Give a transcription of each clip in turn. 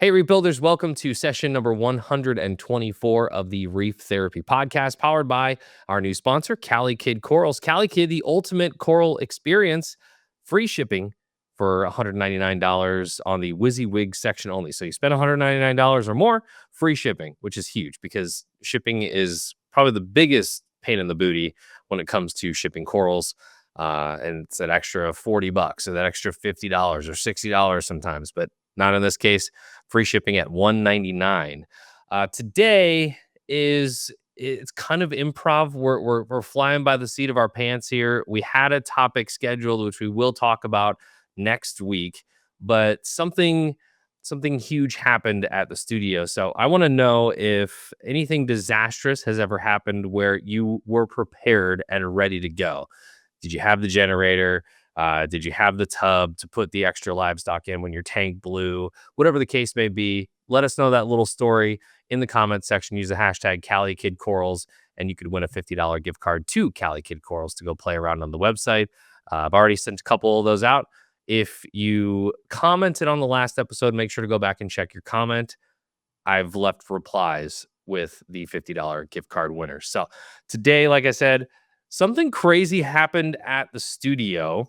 Hey, Reef Builders, welcome to session number 124 of the Reef Therapy Podcast, powered by our new sponsor, Cali Kid Corals. Cali Kid, the ultimate coral experience, free shipping for $199 on the WYSIWYG section only. So you spend $199 or more, free shipping, which is huge because shipping is probably the biggest pain in the booty when it comes to shipping corals. And it's that extra $40 or that extra $50 or $60 sometimes, but not in this case. Free shipping at $199. Today it's kind of improv. We're flying by the seat of our pants here. We had a topic scheduled, which we will talk about next week, but something huge happened at the studio. So I want to know if anything disastrous has ever happened where you were prepared and ready to go. Did you have the generator? Did you have the tub to put the extra livestock in when your tank blew? Whatever the case may be, let us know that little story in the comments section. Use the hashtag CaliKidCorals, and you could win a $50 gift card to Cali Kid Corals to go play around on the website. I've already sent a couple of those out. If you commented on the last episode, make sure to go back and check your comment. I've left replies with the $50 gift card winners. So today, like I said, something crazy happened at the studio.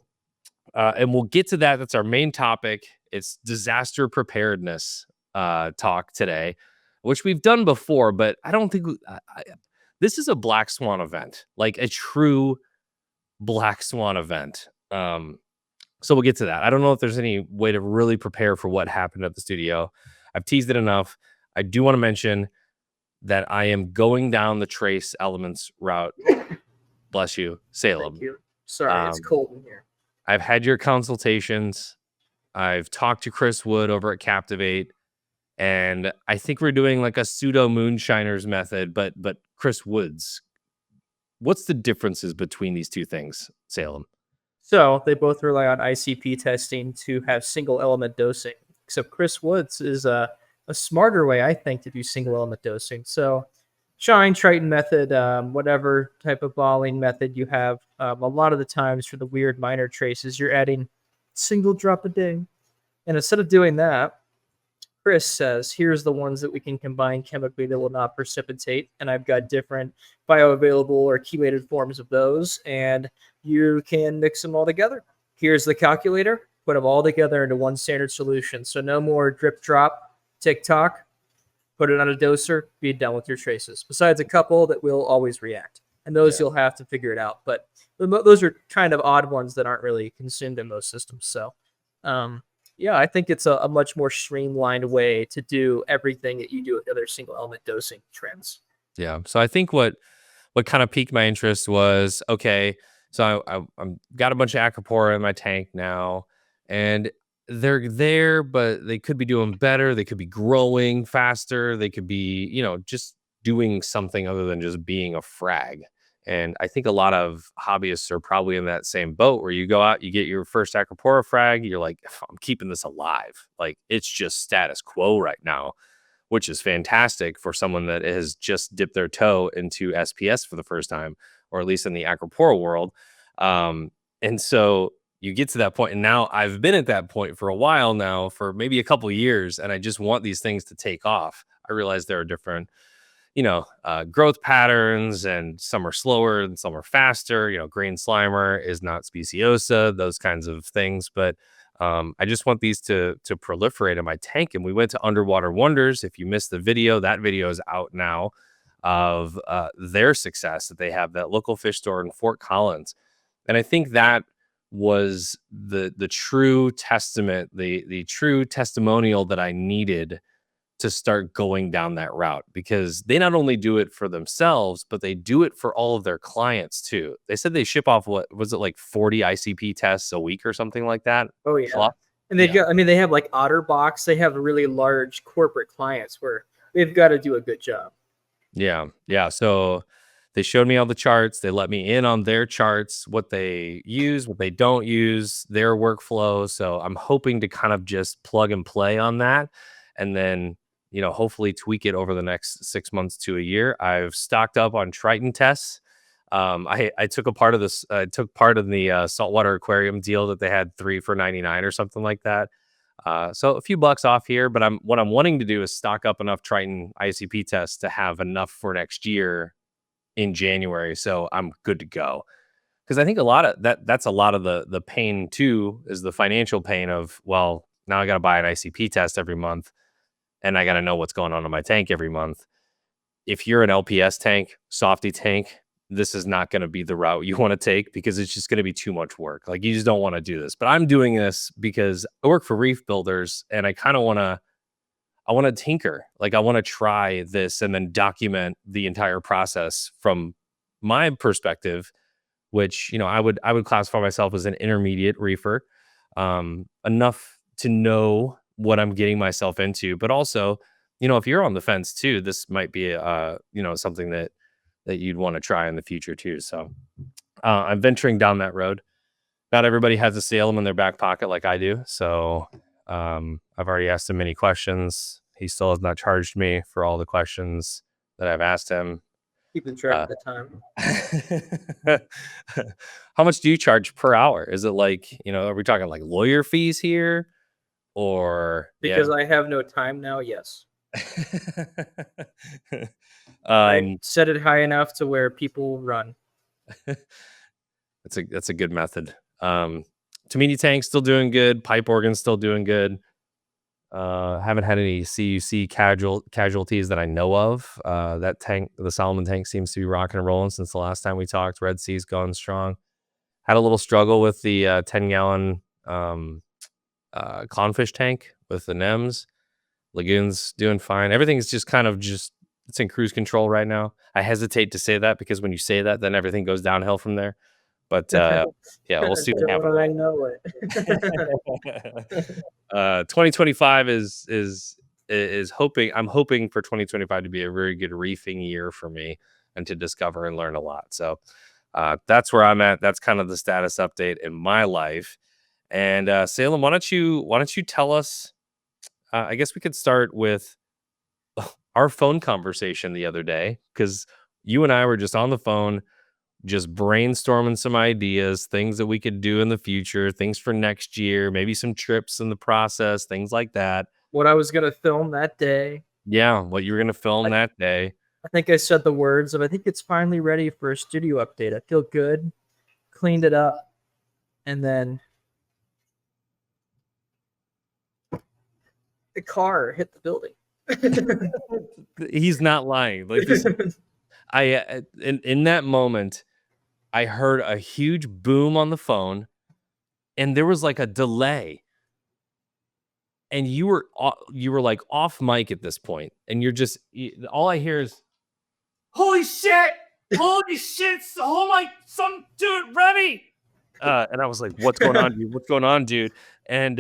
And we'll get to that. That's our main topic. It's disaster preparedness talk today, which we've done before, but I don't think this is a black swan event, like a true black swan event. So we'll get to that. I don't know if there's any way to really prepare for what happened at the studio. I've teased it enough. I do want to mention that I am going down the trace elements route. Bless you, Salem. Thank you. Sorry, it's cold in here. I've had your consultations. I've talked to Chris Wood over at Captivate, and I think we're doing like a pseudo moonshiners method, but Chris Woods. What's the differences between these two things, Salem? So they both rely on ICP testing to have single element dosing. Except Chris Woods is a smarter way, I think, to do single element dosing. So Shine, Triton method, whatever type of balling method you have, a lot of the times for the weird minor traces, you're adding single drop a day. And instead of doing that, Chris says, here's the ones that we can combine chemically that will not precipitate. And I've got different bioavailable or chelated forms of those, and you can mix them all together. Here's the calculator. Put them all together into one standard solution. So no more drip drop, tick tock. Put it on a doser, be done with your traces. Besides a couple that will always react. And those you'll have to figure it out. But those are kind of odd ones that aren't really consumed in most systems. So, I think it's a much more streamlined way to do everything that you do with other single element dosing trends. Yeah. So I think what kind of piqued my interest was, okay, so I'm got a bunch of acropora in my tank now, and they're there, but they could be doing better. They could be growing faster. They could be, just doing something other than just being a frag. And I think a lot of hobbyists are probably in that same boat where you go out, you get your first acropora frag. You're like, I'm keeping this alive. Like it's just status quo right now, which is fantastic for someone that has just dipped their toe into SPS for the first time, or at least in the acropora world. And so you get to that point, and now I've been at that point for a while now, for maybe a couple of years, and I just want these things to take off. I realize there are different, growth patterns, and some are slower and some are faster. Green Slimer is not speciosa, those kinds of things. But I just want these to proliferate in my tank. And we went to Underwater Wonders. If you missed the video, that video is out now of their success that they have, that local fish store in Fort Collins. And I think that was the true testament, the true testimonial that I needed to start going down that route, because they not only do it for themselves, but they do it for all of their clients too. They said they ship off, what was it, like 40 ICP tests a week or something like that? Oh yeah. And they've got, they have like Otterbox. They have really large corporate clients where they've got to do a good job. Yeah. So they showed me all the charts. They let me in on their charts, what they use, what they don't use, their workflow. So I'm hoping to kind of just plug and play on that, and then, hopefully tweak it over the next 6 months to a year. I've stocked up on Triton tests. I took a part of this. I took part in the saltwater aquarium deal that they had 3 for $99 or something like that. So a few bucks off here, but what I'm wanting to do is stock up enough Triton ICP tests to have enough for next year in January, so I'm good to go. Because I think a lot of that's a lot of the pain too, is the financial pain of, well, now I got to buy an ICP test every month, and I got to know what's going on in my tank every month. If you're an LPS tank, softy tank, this is not going to be the route you want to take because it's just going to be too much work. Like, you just don't want to do this. But I'm doing this because I work for Reef Builders, and I kind of want to tinker. Like, I want to try this and then document the entire process from my perspective, which, I would classify myself as an intermediate reefer, enough to know what I'm getting myself into. But also, if you're on the fence too, this might be something that you'd want to try in the future too. So I'm venturing down that road. Not everybody has a Salem in their back pocket like I do. So I've already asked him many questions. He still has not charged me for all the questions that I've asked him. Keeping track Uh, of the time. How much do you charge per hour? Is it like, are we talking like lawyer fees here, or yeah? Because I have no time now, yes. I um, set it high enough to where people run. that's a good method. Tamini tank still doing good. Pipe organ still doing good. Haven't had any CUC casualties that I know of. That tank, the Solomon tank, seems to be rocking and rolling since the last time we talked. Red Sea's going strong. Had a little struggle with the 10-gallon clownfish tank with the NEMS. Lagoon's doing fine. Everything's just it's in cruise control right now. I hesitate to say that because when you say that, then everything goes downhill from there. But yeah, we'll see what Don't happens. I know it? 2025 is hoping. I'm hoping for 2025 to be a very good reefing year for me and to discover and learn a lot. So that's where I'm at. That's kind of the status update in my life. And Salem, why don't you tell us? I guess we could start with our phone conversation the other day, because you and I were just on the phone, just brainstorming some ideas, things that we could do in the future, things for next year, maybe some trips in the process, things like that. What I was gonna film that day. Yeah, what you were gonna film I, that day. I think I said the words of I think it's finally ready for a studio update. I feel good. Cleaned it up. And then the car hit the building. He's not lying. Like this, in that moment, I heard a huge boom on the phone, and there was like a delay, and you were like off mic at this point, and all I hear is, "Holy shit! Holy shit! Oh my, some dude, Remy!" And I was like, "What's going on, dude? What's going on, dude?" And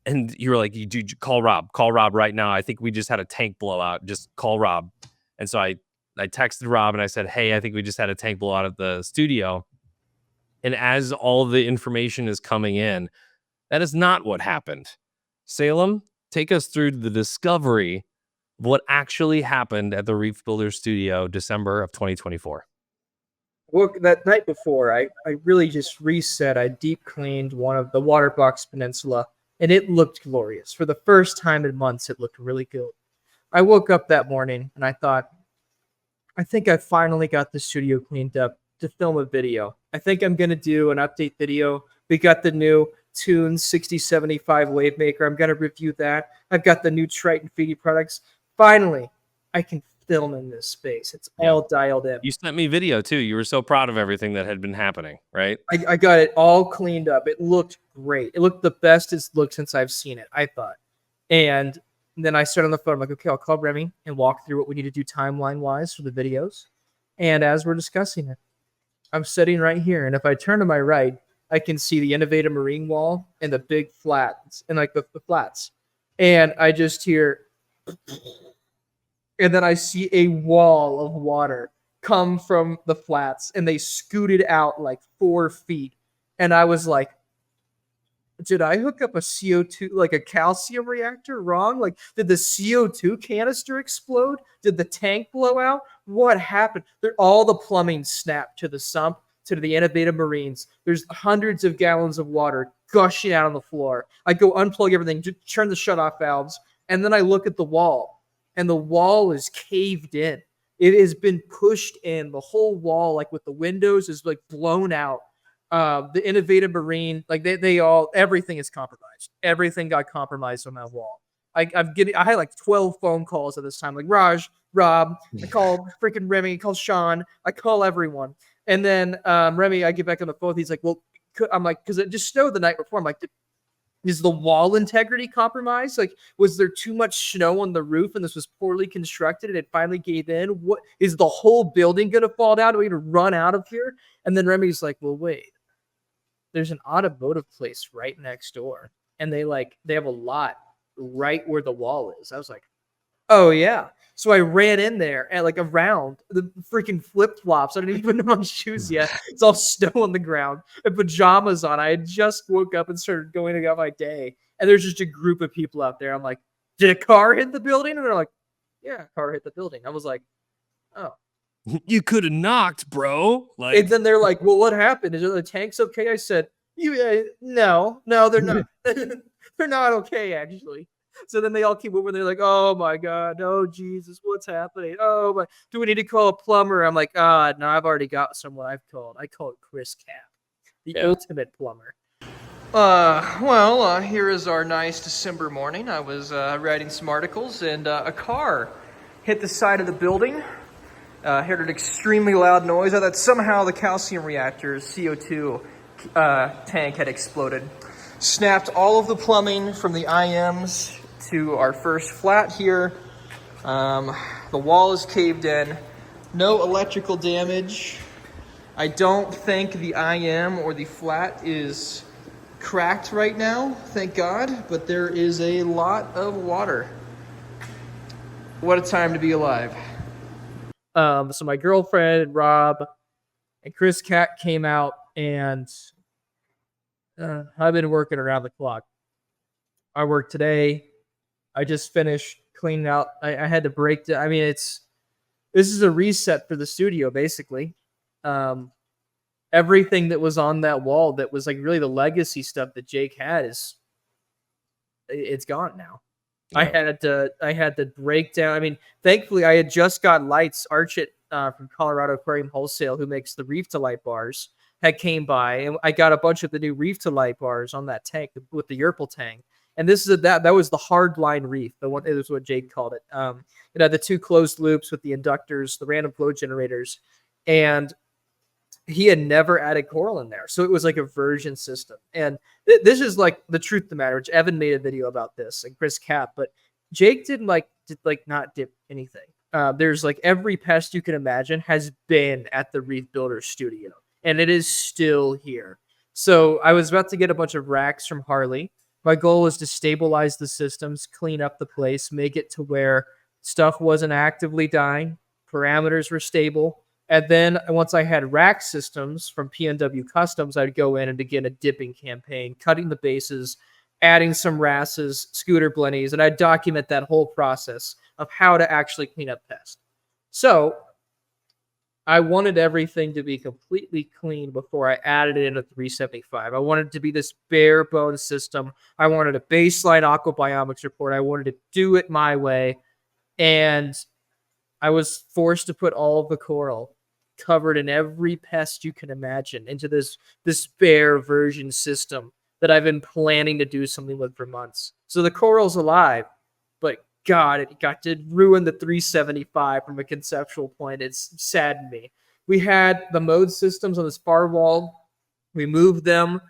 and you were like, "You dude, call Rob right now. I think we just had a tank blowout. Just call Rob." And so I texted Rob and I said, "Hey, I think we just had a tank blowout at the studio." And as all the information is coming in, that is not what happened. Salem, take us through the discovery of what actually happened at the Reef Builders studio, December of 2024. Well, that night before, I really just reset. I deep cleaned one of the water box peninsula, and it looked glorious. For the first time in months, it looked really good. I woke up that morning and I thought, I think I finally got the studio cleaned up to film a video. I think I'm going to do an update video. We got the new Tune 6075 Wave Maker. I'm going to review that. I've got the new Triton feedy products. Finally, I can film in this space. It's all dialed in. You sent me video too. You were so proud of everything that had been happening, right? I got it all cleaned up. It looked great. It looked the best it's looked since I've seen it, I thought. And then I started on the phone. I'm like, okay, I'll call Remy and walk through what we need to do timeline-wise for the videos. And as we're discussing it, I'm sitting right here. And if I turn to my right, I can see the Innovative Marine Wall and the big flats and like the flats. And I just hear, and then I see a wall of water come from the flats, and they scooted out like 4 feet. And I was like, did I hook up a CO2, like a calcium reactor wrong? Like, did the CO2 canister explode? Did the tank blow out? What happened? All the plumbing snapped to the sump, to the Innovative Marines. There's hundreds of gallons of water gushing out on the floor. I go unplug everything, turn the shut-off valves, and then I look at the wall, and the wall is caved in. It has been pushed in. The whole wall, like with the windows, is like blown out. The innovative marine, like they all, everything is compromised. Everything got compromised on that wall. I had like 12 phone calls at this time. Like Raj, Rob, I call freaking Remy, I call Sean, I call everyone. And then Remy, I get back on the phone. He's like, well, I'm like, because it just snowed the night before. I'm like, is the wall integrity compromised? Like, was there too much snow on the roof and this was poorly constructed and it finally gave in? What is the whole building gonna fall down? Do we need to run out of here? And then Remy's like, well, wait, there's an automotive place right next door, and they have a lot right where the wall is. I was like, oh yeah. So I ran in there and like around the freaking flip flops. I didn't even know my shoes yet. It's all snow on the ground and pajamas on. I had just woke up and started going about my day. And there's just a group of people out there. I'm like, did a car hit the building? And they're like, yeah, a car hit the building. I was like, oh. You could have knocked, bro. Like, And then they're like, well, what happened? Is the tanks okay? I said, no, they're not. They're not okay, actually. So then they all keep moving. They're like, oh my God, oh Jesus, what's happening? Oh my, do we need to call a plumber? I'm like, no, I've already got someone I've called. I called Chris Cap, the ultimate plumber. Here is our nice December morning. I was writing some articles, and a car hit the side of the building. Heard an extremely loud noise. I thought somehow the calcium reactor's CO2 tank had exploded. Snapped all of the plumbing from the IMs to our first flat here. The wall is caved in. No electrical damage. I don't think the IM or the flat is cracked right now, thank God, but there is a lot of water. What a time to be alive. So my girlfriend, Rob, and Chris Cat came out, and I've been working around the clock. I worked today. I just finished cleaning out. I had to break down. I mean, this is a reset for the studio, basically. Everything that was on that wall that was like really the legacy stuff that Jake had it's gone now. Yeah. I had to break down. I mean, thankfully I had just got lights. Archit from Colorado Aquarium Wholesale, who makes the Reef to Light bars, had came by, and I got a bunch of the new Reef to Light bars on that tank with the Yerpel tank. And this is that was the hard line reef. The one, it was what Jake called it. It had the two closed loops with the inductors, the random flow generators, and he had never added coral in there. So it was like a version system. And this is like the truth of the matter, which Evan made a video about this, and Chris Cap, but Jake did not dip anything. There's like every pest you can imagine has been at the Reef Builders studio, and it is still here. So I was about to get a bunch of racks from Harley. My goal was to stabilize the systems, clean up the place, make it to where stuff wasn't actively dying, parameters were stable. And then once I had rack systems from PNW Customs, I'd go in and begin a dipping campaign, cutting the bases, adding some RASs, scooter blennies, and I'd document that whole process of how to actually clean up pests. So I wanted everything to be completely clean before I added it in a 375. I wanted it to be this bare bones system. I wanted a baseline aquabiomics report. I wanted to do it my way. And I was forced to put all of the coral covered in every pest you can imagine into this bare version system that I've been planning to do something with for months. So the coral's alive, but God, it got to ruin the 375 from a conceptual point. It's saddened me. We had the mode systems on this far wall. We moved them.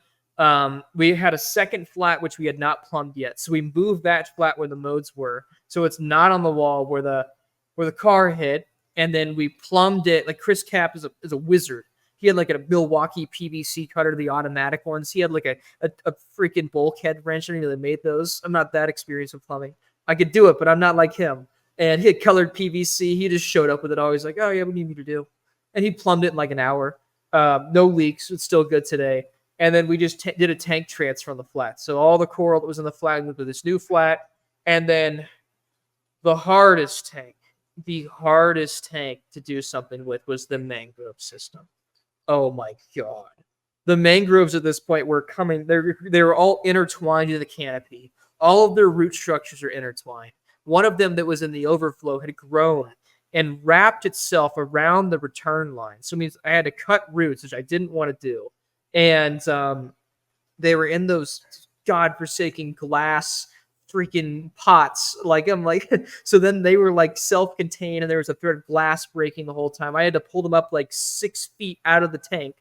We had a second flat, which we had not plumbed yet. So we moved that flat where the modes were. So it's not on the wall where the car hit. And then we plumbed it. Like Chris Cap is a wizard. He had like a Milwaukee PVC cutter, the automatic ones. He had like a freaking bulkhead wrench. I didn't know they made those. I'm not that experienced with plumbing. I could do it, but I'm not like him. And he had colored PVC. He just showed up with it always like, oh yeah, what do you need me to do? And he plumbed it in like an hour. No leaks. It's still good today. And then we just did a tank transfer on the flat. So all the coral that was in the flat moved to this new flat. And then the hardest tank to do something with was the mangrove system. Oh my God. The mangroves at this point were coming. They were all intertwined to the canopy. All of their root structures are intertwined. One of them that was in the overflow had grown and wrapped itself around the return line. So it means I had to cut roots, which I didn't want to do. And they were in those godforsaken glass freaking pots. Like I'm like, so then they were like self-contained, and there was a thread of glass breaking the whole time. I had to pull them up like 6 feet out of the tank.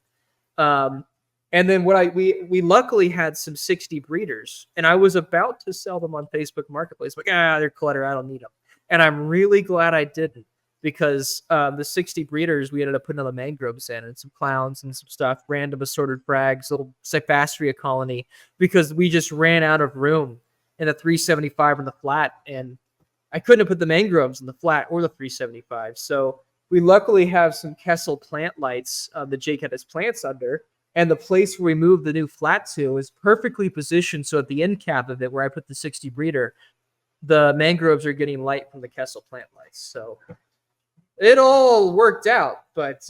And then we luckily had some 60 breeders, and I was about to sell them on Facebook Marketplace. Like, they're clutter. I don't need them. And I'm really glad I didn't, because the 60 breeders we ended up putting on the mangroves in, and some clowns and some stuff, random assorted frags, little Cyphastria colony, because we just ran out of room in the 375 in the flat, and I couldn't have put the mangroves in the flat or the 375. So we luckily have some Kessel plant lights that Jake had his plants under. And the place where we moved the new flat to is perfectly positioned. So at the end cap of it, where I put the 60 breeder, the mangroves are getting light from the Kessel plant lights. So it all worked out. But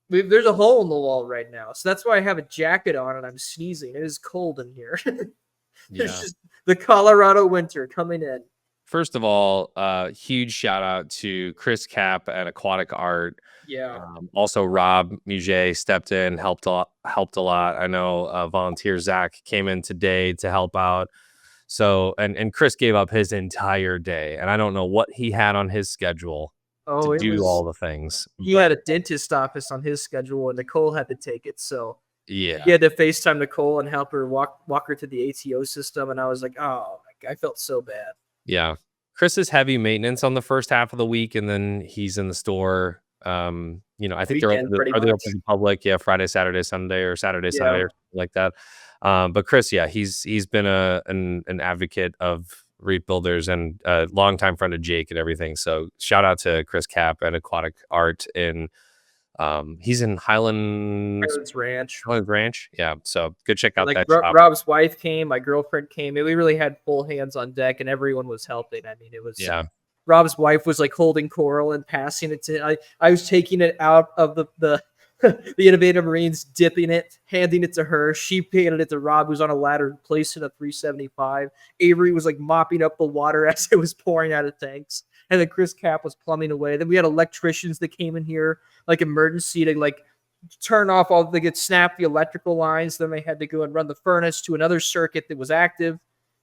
there's a hole in the wall right now. So that's why I have a jacket on and I'm sneezing. It is cold in here. It's just the Colorado winter coming in. First of all, huge shout out to Chris Cap at Aquatic Art. Yeah. Also, Rob Muget stepped in, helped a lot. I know volunteer Zach came in today to help out. So, and Chris gave up his entire day, and I don't know what he had on his schedule to do all the things. He had a dentist office on his schedule, and Nicole had to take it. So yeah, he had to FaceTime Nicole and help her walk her to the ATO system. And I was like, oh, I felt so bad. Yeah. Chris is heavy maintenance on the first half of the week, and then he's in the store. I think they're open to the public. Yeah, Friday, Saturday, Sunday, or Saturday, Sunday, or something like that. But Chris, yeah, he's been an advocate of Reef Builders and a longtime friend of Jake and everything. So shout out to Chris Cap at Aquatic Art he's in Highlands Ranch. Yeah. So go check out that shop. Rob's wife came, my girlfriend came. We really had full hands on deck, and everyone was helping. I mean, it was Rob's wife was like holding coral and passing it to. I was taking it out of the the innovative marines, dipping it, handing it to her. She handed it to Rob, who's on a ladder, placing a 375. Avery was like mopping up the water as it was pouring out of tanks. And then Chris Cap was plumbing away. Then we had electricians that came in here, like emergency, to like turn off they could snap the electrical lines. Then they had to go and run the furnace to another circuit that was active.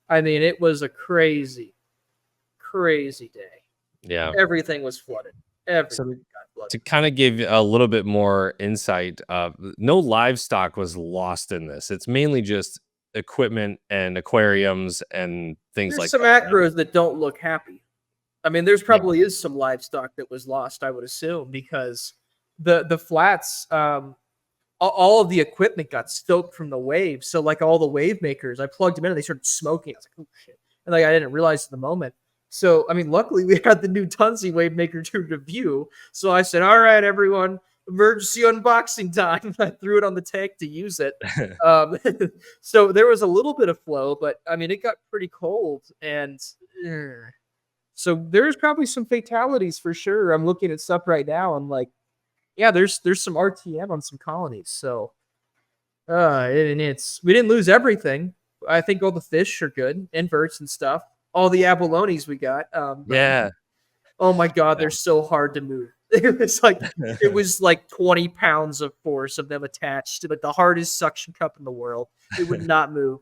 I mean, it was a crazy day. Yeah. Everything was flooded. Everything got flooded. To kind of give a little bit more insight, no livestock was lost in this. It's mainly just equipment and aquariums and things like that. There's some acros that don't look happy. I mean, there's probably is some livestock that was lost, I would assume, because the flats, all of the equipment got stoked from the waves. So like all the wave makers, I plugged them in and they started smoking. I was like, oh shit. And like I didn't realize at the moment. So I mean, luckily we had the new Tunzi wave maker to review. So I said, all right, everyone, emergency unboxing time. I threw it on the tank to use it. So there was a little bit of flow, but I mean, it got pretty cold, and so there's probably some fatalities for sure. I'm looking at stuff right now. I'm like, yeah, there's some RTM on some colonies. So, and we didn't lose everything. I think all the fish are good, inverts and stuff. All the abalones we got. Yeah. Oh my God, they're so hard to move. It was like 20 pounds of force of them attached to like the hardest suction cup in the world. It would not move.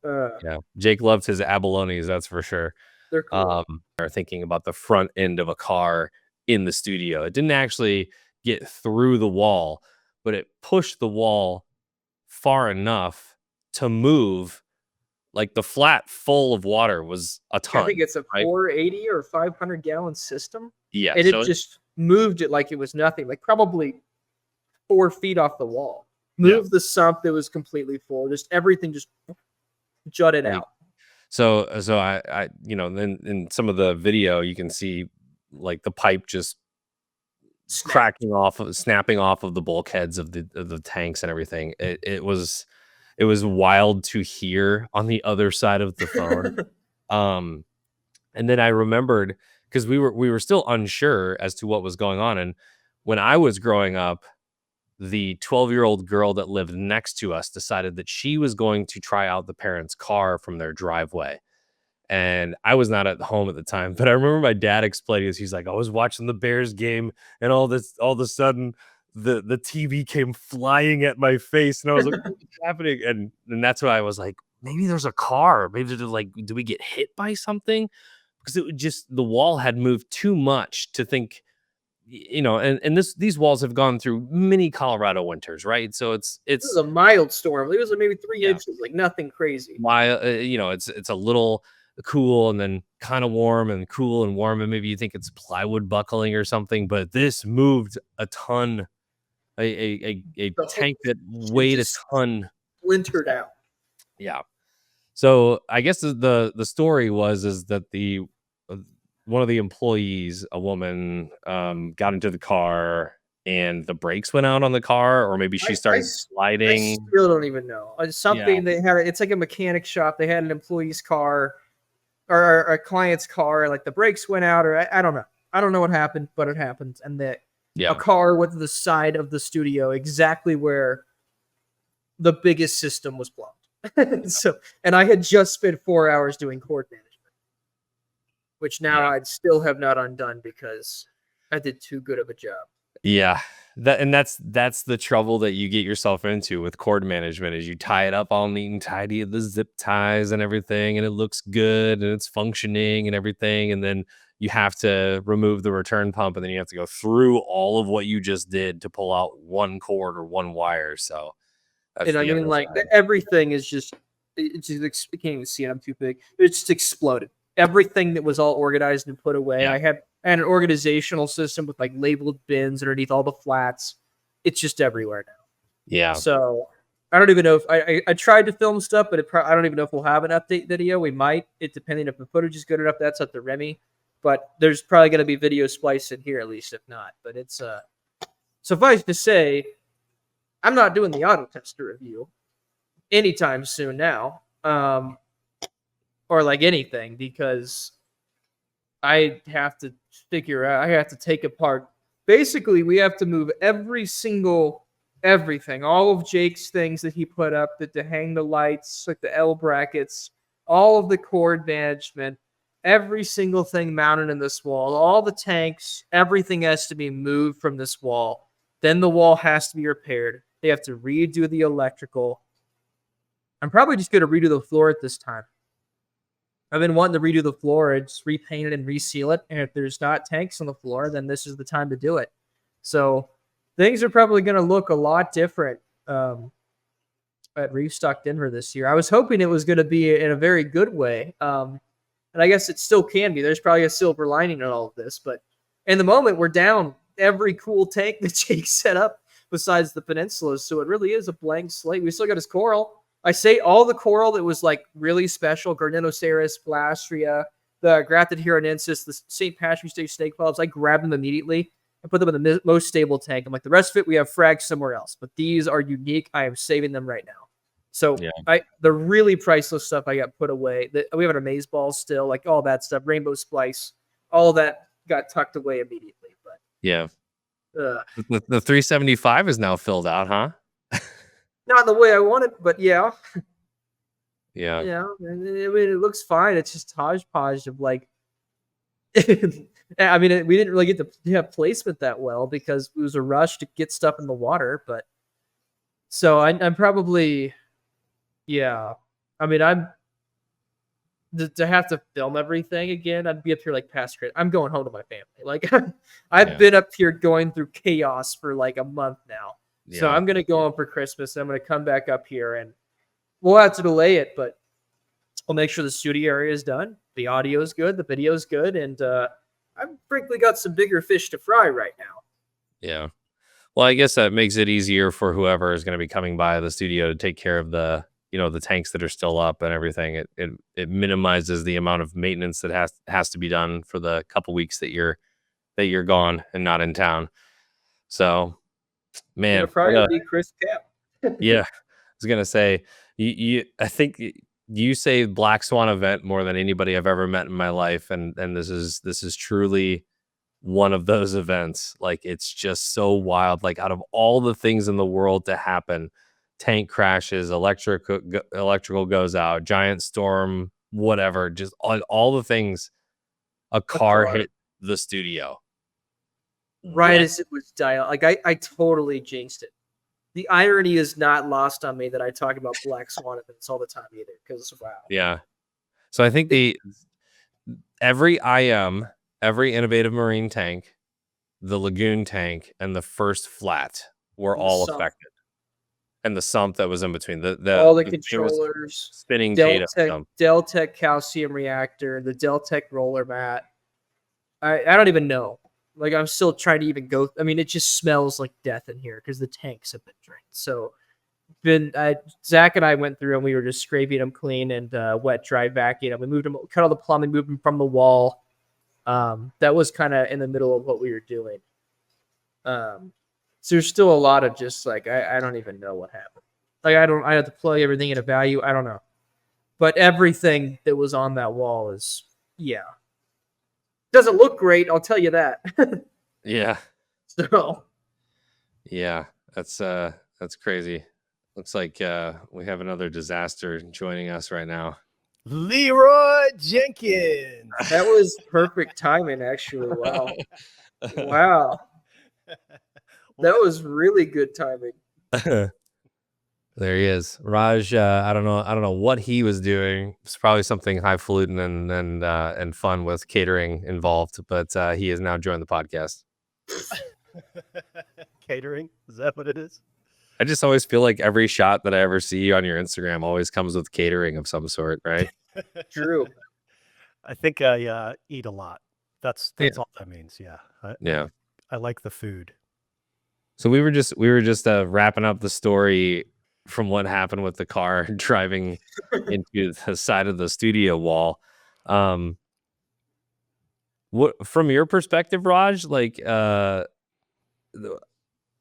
Yeah, Jake loved his abalones, that's for sure. They're cool. Or thinking about the front end of a car in the studio. It didn't actually get through the wall, but it pushed the wall far enough to move. Like the flat full of water was a ton. I think it's a 480 or 500 gallon system. Yeah. And it just moved it like it was nothing, like probably 4 feet off the wall. Moved the sump that was completely full. Just everything just jutted out. So I then in some of the video you can see like the pipe just snapping off of the bulkheads of the tanks and everything. It was wild to hear on the other side of the phone. And then I remembered, because we were still unsure as to what was going on. And when I was growing up, the 12-year-old girl that lived next to us decided that she was going to try out the parents' car from their driveway. And I was not at home at the time, but I remember my dad explaining this. He's like, I was watching the Bears game, and all of a sudden, the TV came flying at my face, and I was like, "What's happening?" And that's why I was like, maybe there's a car. Maybe they're like, do we get hit by something? Because it would just the wall had moved too much to think, and these walls have gone through many Colorado winters, right? So This is it's a mild storm. It was like maybe 3 yeah. inches, like nothing crazy. Why, it's a little cool and then kind of warm and cool and warm, and maybe you think it's plywood buckling or something, but this moved a ton, a The whole tank that shit weighed a just ton. splintered out. Yeah. So I guess the story is that the uh, one of the employees, a woman, got into the car and the brakes went out on the car, or maybe she started I sliding. still don't even know. Yeah. Something they had. It's like a mechanic shop. They had an employee's car or a client's car. Like the brakes went out, or I don't know. I don't know what happened, but it happened, and that a Yeah. car went to the side of the studio, exactly where the biggest system was plugged. So, and I had just spent 4 hours doing cord management, which now Yeah. I'd still have not undone because I did too good of a job. Yeah. That's the trouble that you get yourself into with cord management is you tie it up all neat and tidy, the zip ties and everything, and it looks good and it's functioning and everything. And then you have to remove the return pump, and then you have to go through all of what you just did to pull out one cord or one wire. So that's And I the mean, other like side. everything is just, I can't even see it. I'm too big. It just exploded. Everything that was all organized and put away. Yeah. I had an organizational system with like labeled bins underneath all the flats. It's just everywhere now. Yeah. So I don't even know if I tried to film stuff, but I don't even know if we'll have an update video. We might, it depending if the footage is good enough. That's up to Remy. But there's probably going to be video spliced in here at least, if not. But it's suffice to say, I'm not doing the auto tester review anytime soon now, or like anything, because I have to figure out. I have to take apart. Basically, we have to move every single everything, all of Jake's things that he put up, that to hang the lights, like the L brackets, all of the cord management, every single thing mounted in this wall, all the tanks, everything has to be moved from this wall. Then the wall has to be repaired. They have to redo the electrical. I'm probably just going to redo the floor at this time. I've been wanting to redo the floor and just repaint it and reseal it. And if there's not tanks on the floor, then this is the time to do it. So things are probably going to look a lot different at Reef Stock Denver this year. I was hoping it was going to be in a very good way. And I guess it still can be. There's probably a silver lining in all of this. But in the moment, we're down every cool tank that Jake set up besides the peninsulas. So it really is a blank slate. We still got his coral. I say all the coral that was like really special, Gardenoceras, Blastria, the grafted Hironensis, the St. Patrick's Day snake polyps, I grabbed them immediately and put them in the most stable tank. I'm like, the rest of it, we have frags somewhere else. But these are unique. I am saving them right now. So Yeah. the really priceless stuff I got put away. We have an amaze ball still, like all that stuff, rainbow splice, all that got tucked away immediately. Yeah. But The 375 is now filled out, huh? not the way I wanted, but yeah. Yeah. Yeah, I mean, it looks fine. It's just hodgepodge of like. I mean, we didn't really get to have placement that well because it was a rush to get stuff in the water. But so I'm probably, yeah. I mean, I'm to have to film everything again. I'd be up here like past crit. I'm going home to my family. Like I've Yeah. been up here going through chaos for like a month now. So Yeah. I'm gonna go home for Christmas. I'm gonna come back up here and we'll have to delay it, but we'll make sure the studio area is done. The audio is good, the video is good, and I've frankly got some bigger fish to fry right now. Yeah. Well, I guess that makes it easier for whoever is going to be coming by the studio to take care of the tanks that are still up and everything. It minimizes the amount of maintenance that has to be done for the couple weeks that you're gone and not in town. So, It'll man, probably be Chris Cap. yeah, I was gonna say I think you say Black Swan event more than anybody I've ever met in my life, and this is truly one of those events. Like, it's just so wild. Like, out of all the things in the world to happen, tank crashes, electrical goes out, giant storm, whatever, just all the things, a A car car. hit the studio. Right What? as it was dying. Like I totally jinxed it. The irony is not lost on me that I talk about Black Swan events all the time either. Because wow, Yeah. So I think it every IM, every innovative marine tank, the lagoon tank, and the first flat were and the all sump, affected. And the sump that was in between. all the The famous controllers, spinning Tato sump. Deltec calcium reactor, the Deltec roller mat. I don't even know. Like I'm still trying to even go. I mean, it just smells like death in here because the tanks have been drained. So Zach and I went through and we were just scraping them clean and wet dry vacuuming them. We moved them, cut all the plumbing, moved them from the wall. That was kind of in the middle of what we were doing. So there's still a lot of just like I don't even know what happened. Like I have to plug everything in a value. I don't know, but everything that was on that wall is doesn't look great. I'll tell you that. Yeah. So Yeah. That's crazy. Looks like we have another disaster joining us right now. Leroy Jenkins. that was perfect timing, actually. Wow, wow, that was really good timing. There he is. Raj, I don't know what he was doing. It's probably something highfalutin and fun with catering involved, but he has now joined the podcast. Catering? Is that what it is? I just always feel like every shot that I ever see on your Instagram always comes with catering of some sort, right? True. I think I eat a lot. That's all that means. Yeah. Yeah. I like the food. So we were just wrapping up the story from what happened with the car driving into the side of the studio wall. What, from your perspective, Raj, like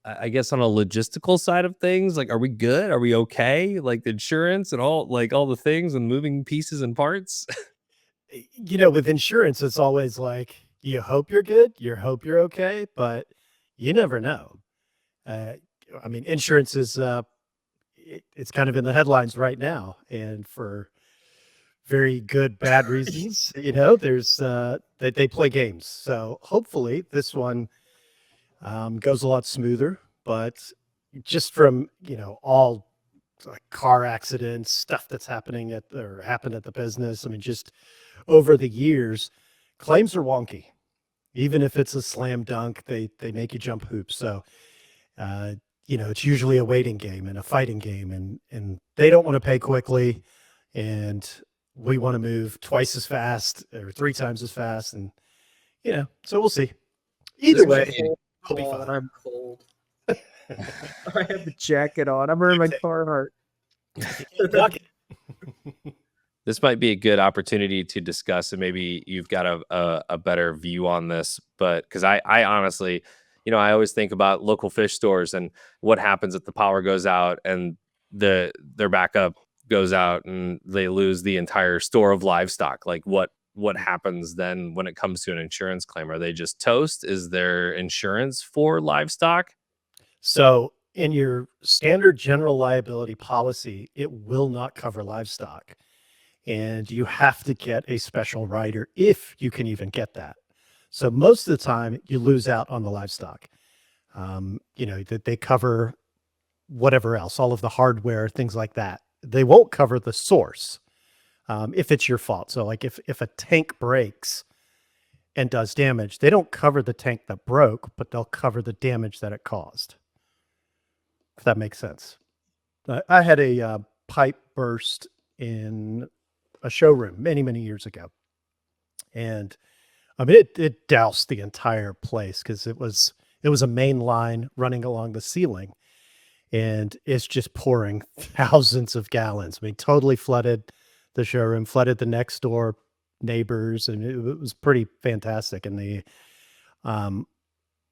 I guess on a logistical side of things, like, are we good? Are we okay? Like the insurance and all the things and moving pieces and parts. With insurance, it's always like you hope you're good, you hope you're okay, but you never know. Uh, I mean, insurance is it's kind of in the headlines right now, and for very good, bad reasons. There's they play games, so hopefully this one goes a lot smoother. But just from all like car accidents, stuff that's happened at the business. I mean, just over the years, claims are wonky. Even if it's a slam dunk, they make you jump hoops. So it's usually a waiting game and a fighting game, and they don't want to pay quickly, and we want to move twice as fast or three times as fast, and so we'll see. Either way, I'll be fine. I'm cold. I have the jacket on. I'm wearing my Carhartt. This might be a good opportunity to discuss, and maybe you've got a better view on this, but because I honestly, I always think about local fish stores and what happens if the power goes out and their backup goes out and they lose the entire store of livestock. Like what happens then when it comes to an insurance claim? Are they just toast? Is there insurance for livestock? So in your standard general liability policy, it will not cover livestock. And you have to get a special rider if you can even get that. So most of the time you lose out on the livestock. That they cover whatever else, all of the hardware, things like that. They won't cover the source if it's your fault. So like if a tank breaks and does damage, they don't cover the tank that broke, but they'll cover the damage that it caused. If that makes sense. I had a pipe burst in a showroom many, many years ago. And I mean, it doused the entire place because it was a main line running along the ceiling, and it's just pouring thousands of gallons. I mean, totally flooded the showroom, flooded the next door neighbors, and it was pretty fantastic. And the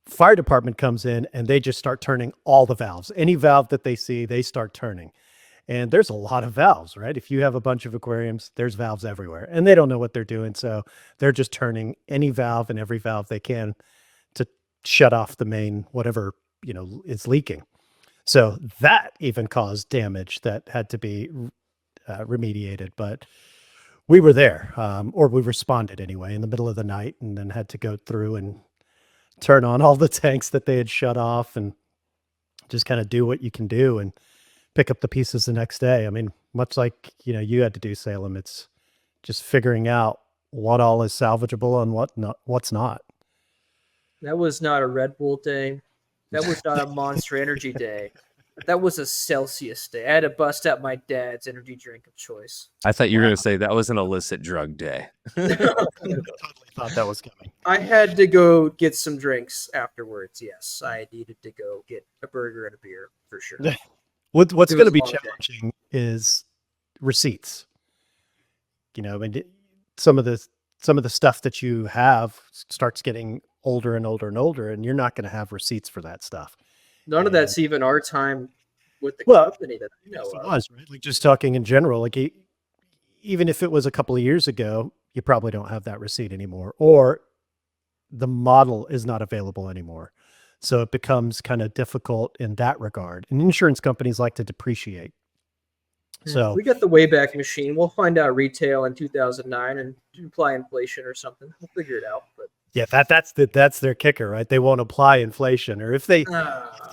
fire department comes in and they just start turning all the valves. Any valve that they see, they start turning. And there's a lot of valves, right? If you have a bunch of aquariums, there's valves everywhere, and they don't know what they're doing. So they're just turning any valve and every valve they can to shut off the main, whatever, is leaking. So that even caused damage that had to be remediated. But we were there, or we responded anyway, in the middle of the night, and then had to go through and turn on all the tanks that they had shut off and just kind of do what you can do and pick up the pieces the next day. I mean, much like, you had to do, Salem, it's just figuring out what all is salvageable and what's not. That was not a Red Bull day. That was not a Monster Energy day. That was a Celsius day. I had to bust out my dad's energy drink of choice. I thought you were going to say that was an illicit drug day. I totally thought that was coming. I had to go get some drinks afterwards. Yes, I needed to go get a burger and a beer for sure. What's It was going to be a long day. challenging is receipts. I mean, some of the stuff that you have starts getting older and older and older, and you're not going to have receipts for that stuff. None of And- that's even our time with the Well, company that I know If it of. was, right? Like, just talking in general, like, even if it was a couple of years ago, you probably don't have that receipt anymore, or the model is not available anymore. So it becomes kind of difficult in that regard. And insurance companies like to depreciate. So We got the Wayback Machine. We'll find out retail in 2009 and apply inflation or something. We'll figure it out. But yeah, that's their kicker, right? They won't apply inflation, or if they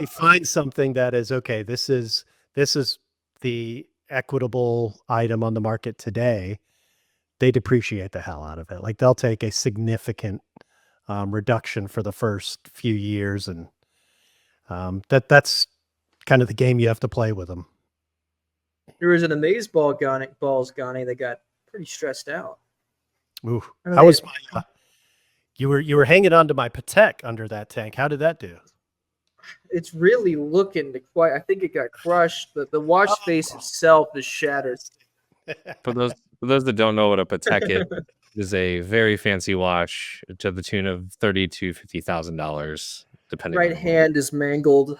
find something that is okay, this is the equitable item on the market today, they depreciate the hell out of it. Like, they'll take a significant reduction for the first few years, and that's kind of the game you have to play with them. there was an Amazeballs Ghani that got pretty stressed out. Ooh, I don't how know, was my? You were hanging on to my Patek under that tank. How did that do? It's really looking to quite. I think it got crushed. The wash face itself is shattered. For those that don't know what a Patek is a very fancy watch to the tune of $30,000 to $50,000, depending. Right on hand is mangled.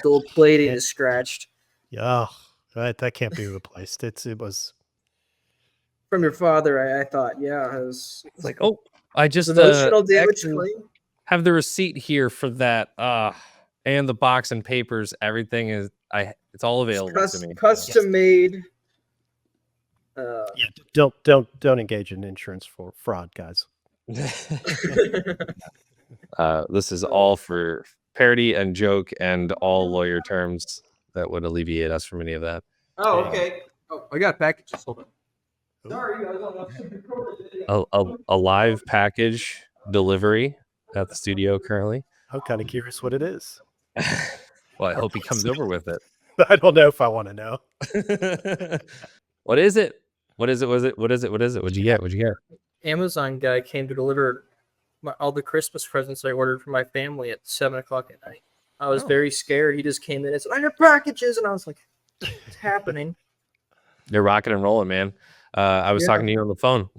Gold plating is scratched. Yeah, that can't be replaced. It was. From your father, I thought, yeah, it was It's like, oh, I just emotional damage actually claim. have the receipt here for that, and the box and papers. Everything is it's all available to me. Custom made. Yeah, don't engage in insurance for fraud, guys. This is all for parody and joke and all lawyer terms that would alleviate us from any of that. Oh, okay. Oh, I got packages. Hold on. Ooh. Sorry, I was A live package delivery at the studio currently. I'm kind of curious what it is. Well, I hope he comes over with it. I don't know if I want to know. What is it? What is it? What'd you get? Amazon guy came to deliver all the Christmas presents I ordered for my family at 7:00 at night. I was very scared. He just came in and said, "I have packages," and I was like, "What's happening?" You're rocking and rolling, man. I was Yeah. talking to you on the phone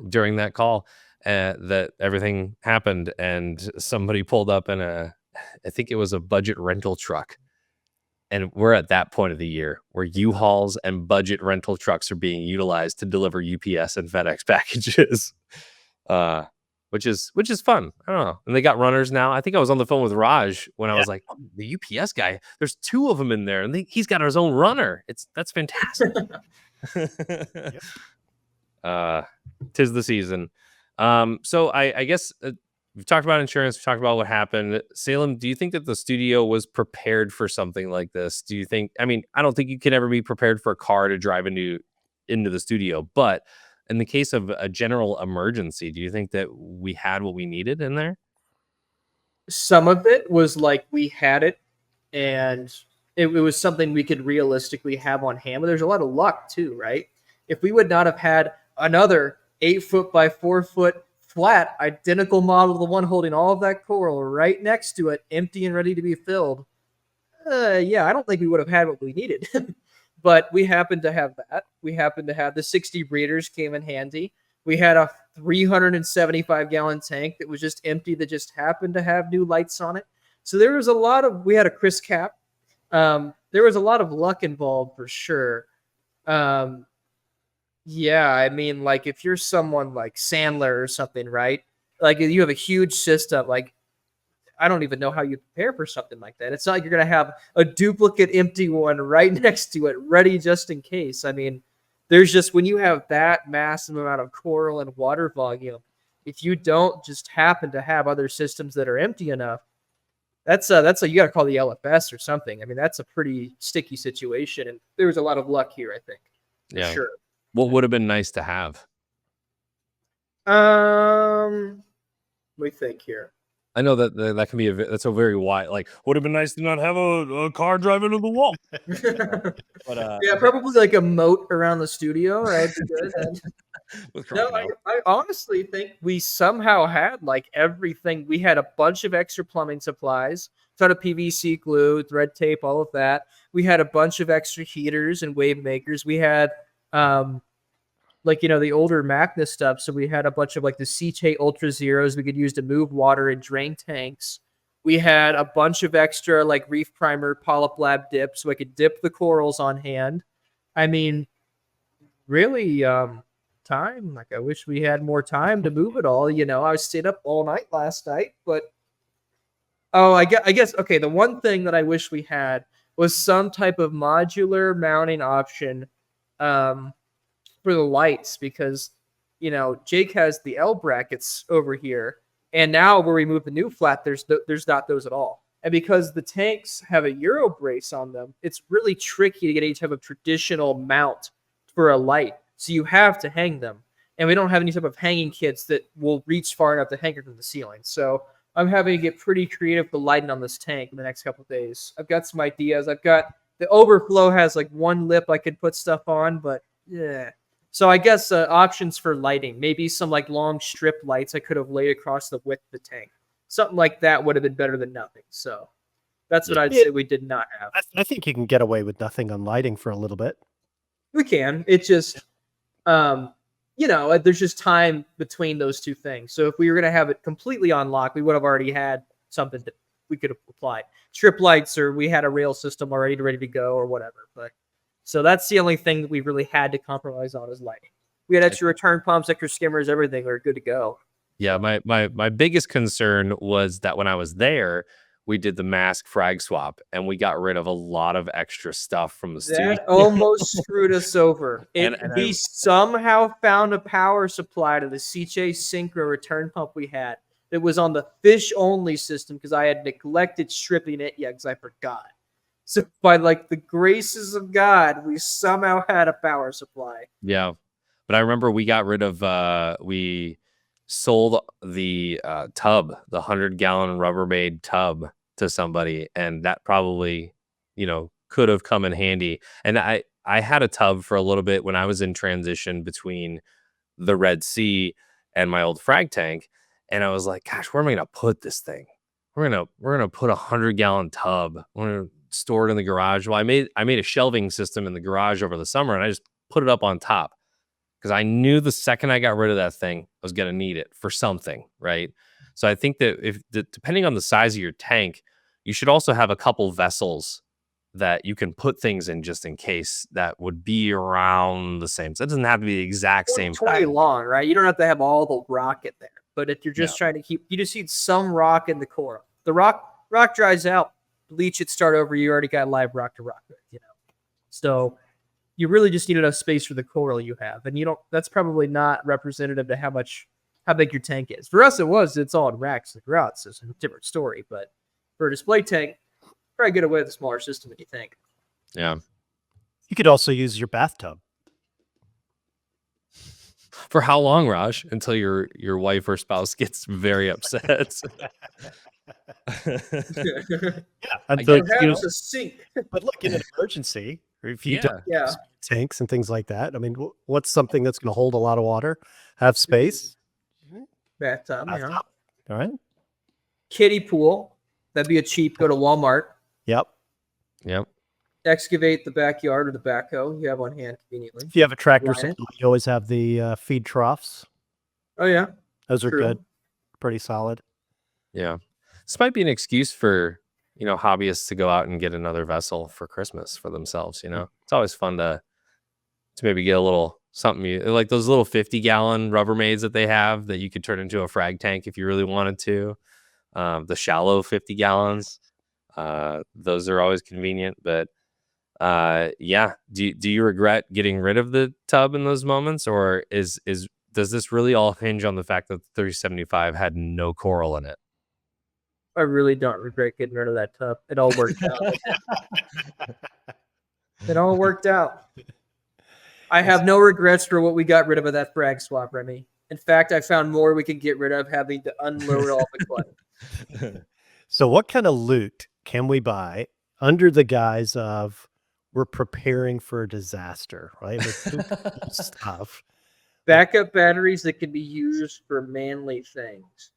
during that call that everything happened, and somebody pulled up in I think it was a budget rental truck. And we're at that point of the year where U-Hauls and budget rental trucks are being utilized to deliver UPS and FedEx packages, which is fun. I don't know. And they got runners now. I think I was on the phone with Raj when I was like, oh, the UPS guy, there's 2 of them in there, and he's got his own runner. That's fantastic. Tis the season. So I guess we've talked about insurance. We've talked about what happened. Salem, do you think that the studio was prepared for something like this? Do you think? I mean, I don't think you can ever be prepared for a car to drive into the studio, but in the case of a general emergency, do you think that we had what we needed in there? Some of it was like we had it, and it was something we could realistically have on hand. But there's a lot of luck too, right? If we would not have had another 8-foot by 4-foot flat, identical model to the one holding all of that coral right next to it, empty and ready to be filled, yeah, I don't think we would have had what we needed. But we happened to have that. We happened to have the 60 breeders came in handy. We had a 375-gallon tank that was just empty that just happened to have new lights on it. So there was we had a Chris cap There was a lot of luck involved for sure. Um, yeah, I mean, like if you're someone like Sandler or something, right? Like you have a huge system, like I don't even know how you prepare for something like that. It's not like you're gonna have a duplicate empty one right next to it, ready just in case. I mean, there's just when you have that massive amount of coral and water volume, if you don't just happen to have other systems that are empty enough, that's a you got to call the LFS or something. I mean, that's a pretty sticky situation, and there was a lot of luck here, I think, for Yeah. sure. What would have been nice to have? Let me think here. I know that can be that's a very wide, like, would have been nice to not have a car drive into the wall. But Yeah, probably like a moat around the studio. That would be good. with No, crocodile. I honestly think we somehow had like everything. We had a bunch of extra plumbing supplies, ton of PVC glue, thread tape, all of that. We had a bunch of extra heaters and wave makers. We had like the older Magnus stuff. So we had a bunch of like the CJ Ultra Zeros we could use to move water in drain tanks. We had a bunch of extra like Reef Primer Polyp Lab dips so I could dip the corals on hand. I mean, really, time. Like I wish we had more time to move it all. I was stayed up all night last night, but I guess okay. The one thing that I wish we had was some type of modular mounting option. For the lights because Jake has the L brackets over here, and now where we move the new flat, there's not those at all. And because the tanks have a Euro brace on them, it's really tricky to get any type of traditional mount for a light. So you have to hang them, and we don't have any type of hanging kits that will reach far enough to hang it from the ceiling. So I'm having to get pretty creative with lighting on this tank in the next couple of days. I've got some ideas. I've got the overflow has like one lip I could put stuff on, but yeah. So I guess options for lighting, maybe some like long strip lights I could have laid across the width of the tank. Something like that would have been better than nothing. So that's what I'd say we did not have. I think you can get away with nothing on lighting for a little bit. We can. It's just, there's just time between those two things. So if we were going to have it completely on lock, we would have already had something that we could have applied. Strip lights, or we had a rail system already ready to go, or whatever. But so that's the only thing that we really had to compromise on is lighting. We had extra return pumps, extra skimmers, everything. We were good to go. Yeah, my biggest concern was that when I was there, we did the mask frag swap and we got rid of a lot of extra stuff from the studio. That almost screwed us over. And We somehow found a power supply to the CJ Synchro return pump we had that was on the fish only system because I had neglected stripping it yet because I forgot. So by like the graces of God, we somehow had a power supply. Yeah, but I remember we got rid of we sold the tub, the 100-gallon Rubbermaid tub to somebody, and that probably could have come in handy. And I had a tub for a little bit when I was in transition between the Red Sea and my old frag tank, and I was like, gosh, where am I gonna put this thing? We're gonna put a 100-gallon tub. We're gonna store it in the garage. Well, I made a shelving system in the garage over the summer, and I just put it up on top because I knew the second I got rid of that thing, I was gonna need it for something, right? So I think that depending on the size of your tank, you should also have a couple vessels that you can put things in just in case that would be around the same. So it doesn't have to be the exact same 20 size. long, right? You don't have to have all the rock in there. But if you're just trying to you just need some rock in the coral. The rock dries out, bleach it, start over. You already got live rock to rock with, So you really just need enough space for the coral you have, and that's probably not representative to how big your tank is. For us, it's all in racks and grouts, so it's a different story. But for a display tank, probably get away with a smaller system than you think. Yeah. You could also use your bathtub. For how long, Raj? Until your wife or spouse gets very upset. Until Perhaps a sink. But look, in an emergency, or if you don't Yeah. have tanks and things like that, I mean, what's something that's going to hold a lot of water, have space? Bathtub, Bathtub. All right. Kiddie pool. That'd be a cheap. Go to Walmart. Yep. Excavate the backyard with the backhoe you have on hand conveniently. If you have a tractor, Line it. you always have the feed troughs. Oh yeah, Those are True. good. Pretty solid. Yeah. This might be an excuse for hobbyists to go out and get another vessel for Christmas for themselves. It's always fun to maybe get a little something like those little 50-gallon Rubbermaids that they have that you could turn into a frag tank if you really wanted to. The shallow 50 gallons, those are always convenient. But yeah, do you regret getting rid of the tub in those moments, or does this really all hinge on the fact that the 375 had no coral in it? I really don't regret getting rid of that tub. It all worked out. It all worked out. I have no regrets for what we got rid of that frag swap, Remy. In fact, I found more we could get rid of having to unload all the clutter. So what kind of loot can we buy under the guise of we're preparing for a disaster, right? Stuff. Backup batteries that can be used for manly things.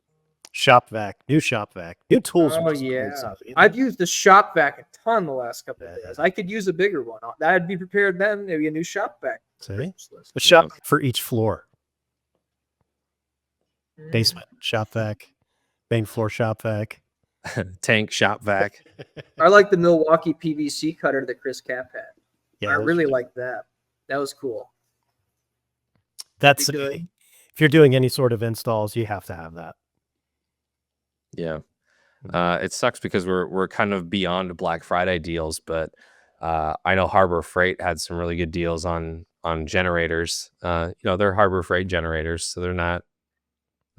Shop vac, new tools. Oh yeah, I've used the shop vac a ton the last couple of days. I could use a bigger one. That'd be prepared then. Maybe a new shop vac. See, a shop for each floor. Basement shop vac, main floor shop vac, tank shop vac. I like the Milwaukee PVC cutter that Chris Cap had. Yeah, I really like that. That was cool. That's good. If you're doing any sort of installs, you have to have that. Yeah. It sucks because we're kind of beyond Black Friday deals, but I know Harbor Freight had some really good deals on generators. They're Harbor Freight generators, so they're not.